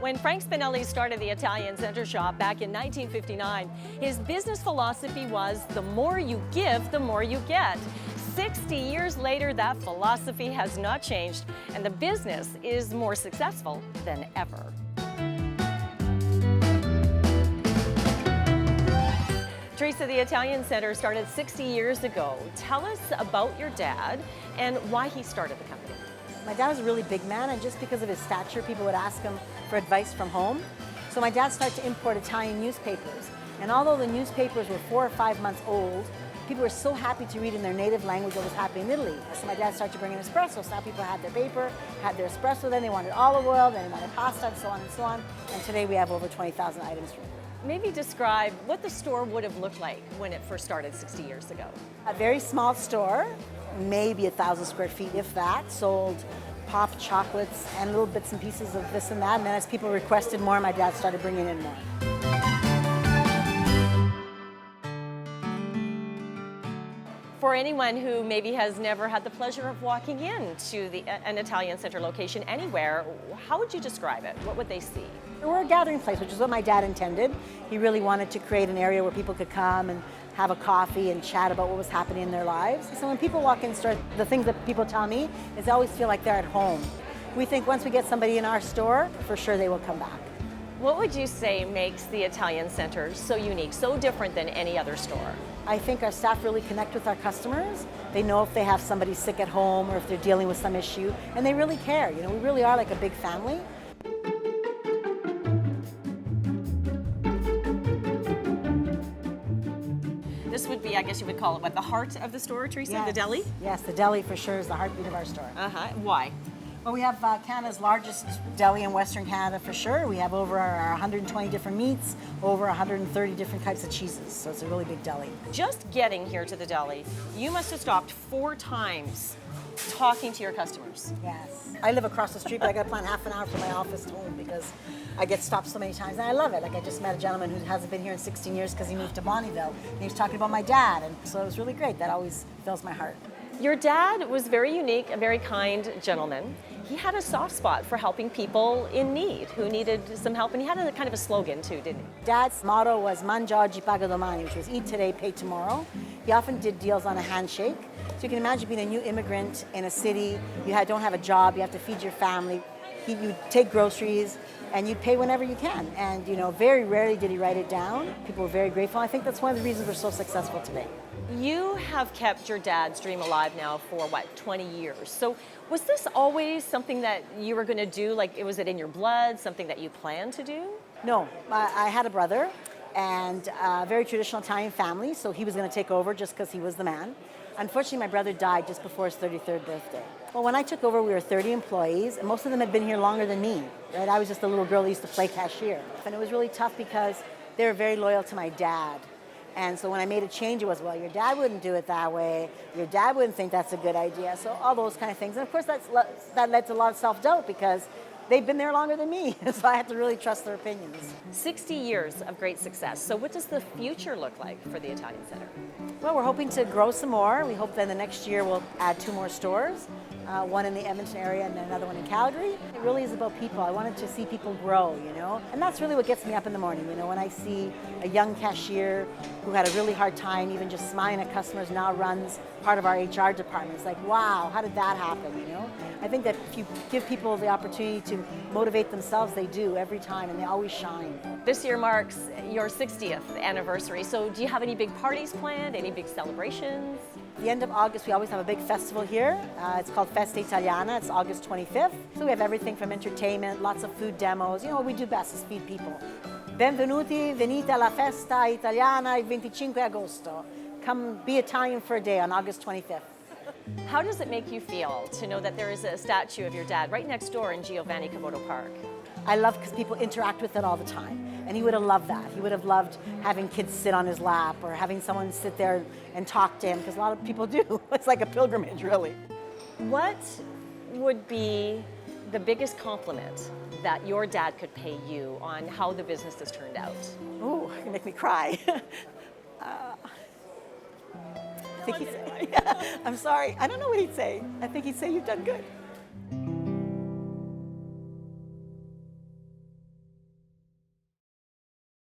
When Frank Spinelli started the Italian Center Shop back in 1959, his business philosophy was the more you give, the more you get. 60 years later, that philosophy has not changed, and the business is more successful than ever. Teresa, the Italian Center started 60 years ago. Tell us about your dad and why he started the company. My dad was a really big man, and just because of his stature, people would ask him for advice from home. So my dad started to import Italian newspapers. And although the newspapers were 4 or 5 months old, people were so happy to read in their native language what was happening in Italy. So my dad started to bring in espresso. So now people had their paper, had their espresso, then they wanted olive oil, then they wanted pasta, and so on and so on. And today we have over 20,000 items from it. Maybe describe what the store would have looked like when it first started 60 years ago. A very small store, maybe 1,000 square feet, if that, sold pop chocolates and little bits and pieces of this and that. And then as people requested more, my dad started bringing in more. For anyone who maybe has never had the pleasure of walking into an Italian Center location anywhere, how would you describe it? What would they see? We're a gathering place, which is what my dad intended. He really wanted to create an area where people could come and have a coffee and chat about what was happening in their lives. So when people walk in the store, the things that people tell me is they always feel like they're at home. We think once we get somebody in our store, for sure they will come back. What would you say makes the Italian Center so unique, so different than any other store? I think our staff really connect with our customers. They know if they have somebody sick at home or if they're dealing with some issue, and they really care. You know, we really are like a big family. This would be, I guess you would call it, what, the heart of the store, Teresa? Yes. The deli? Yes, the deli for sure is the heartbeat of our store. Why? Well, we have Canada's largest deli in Western Canada for sure. We have over 120 different meats, over 130 different types of cheeses, so it's a really big deli. Just getting here to the deli, you must have stopped 4 times talking to your customers. Yes. I live across the street, but I got to plan half an hour from my office to home because I get stopped so many times, and I love it. Like I just met a gentleman who hasn't been here in 16 years because he moved to Bonnyville, and he was talking about my dad, and so it was really great. That always fills my heart. Your dad was very unique, a very kind gentleman. He had a soft spot for helping people in need who needed some help, and he had a kind of a slogan too, didn't he? Dad's motto was Mangia oggi, paga domani, which was eat today, pay tomorrow. He often did deals on a handshake. So you can imagine being a new immigrant in a city, don't have a job, you have to feed your family. You take groceries and you'd pay whenever you can. And very rarely did he write it down. People were very grateful. I think that's one of the reasons we're so successful today. You have kept your dad's dream alive now for, 20 years. So was this always something that you were going to do? Like, was it in your blood, something that you planned to do? No, I had a brother and a very traditional Italian family, so he was going to take over just because he was the man. Unfortunately, my brother died just before his 33rd birthday. Well, when I took over, we were 30 employees, and most of them had been here longer than me, right? I was just a little girl that used to play cashier. And it was really tough because they were very loyal to my dad. And so when I made a change, it was, well, your dad wouldn't do it that way. Your dad wouldn't think that's a good idea. So all those kind of things. And of course, that led to a lot of self-doubt because they've been there longer than me. So I had to really trust their opinions. 60 years of great success. So what does the future look like for the Italian Center? Well, we're hoping to grow some more. We hope that in the next year we'll add 2 more stores, one in the Edmonton area and another one in Calgary. It really is about people. I wanted to see people grow, and that's really what gets me up in the morning. When I see a young cashier who had a really hard time even just smiling at customers now runs part of our HR department. It's like, wow, how did that happen, I think that if you give people the opportunity to motivate themselves, they do every time, and they always shine. This year marks your 60th anniversary, so do you have any big parties planned, any big celebrations? At the end of August, we always have a big festival here. It's called Festa Italiana. It's August 25th. So we have everything from entertainment, lots of food demos. What we do best is feed people. Benvenuti, venite alla Festa Italiana il 25 agosto. Come be Italian for a day on August 25th. How does it make you feel to know that there is a statue of your dad right next door in Giovanni Caboto Park? I love because people interact with it all the time. And he would have loved that. He would have loved having kids sit on his lap or having someone sit there and talk to him, because a lot of people do. It's like a pilgrimage, really. What would be the biggest compliment that your dad could pay you on how the business has turned out? Ooh, you make me cry. I'm sorry. I don't know what he'd say. I think he'd say, you've done good.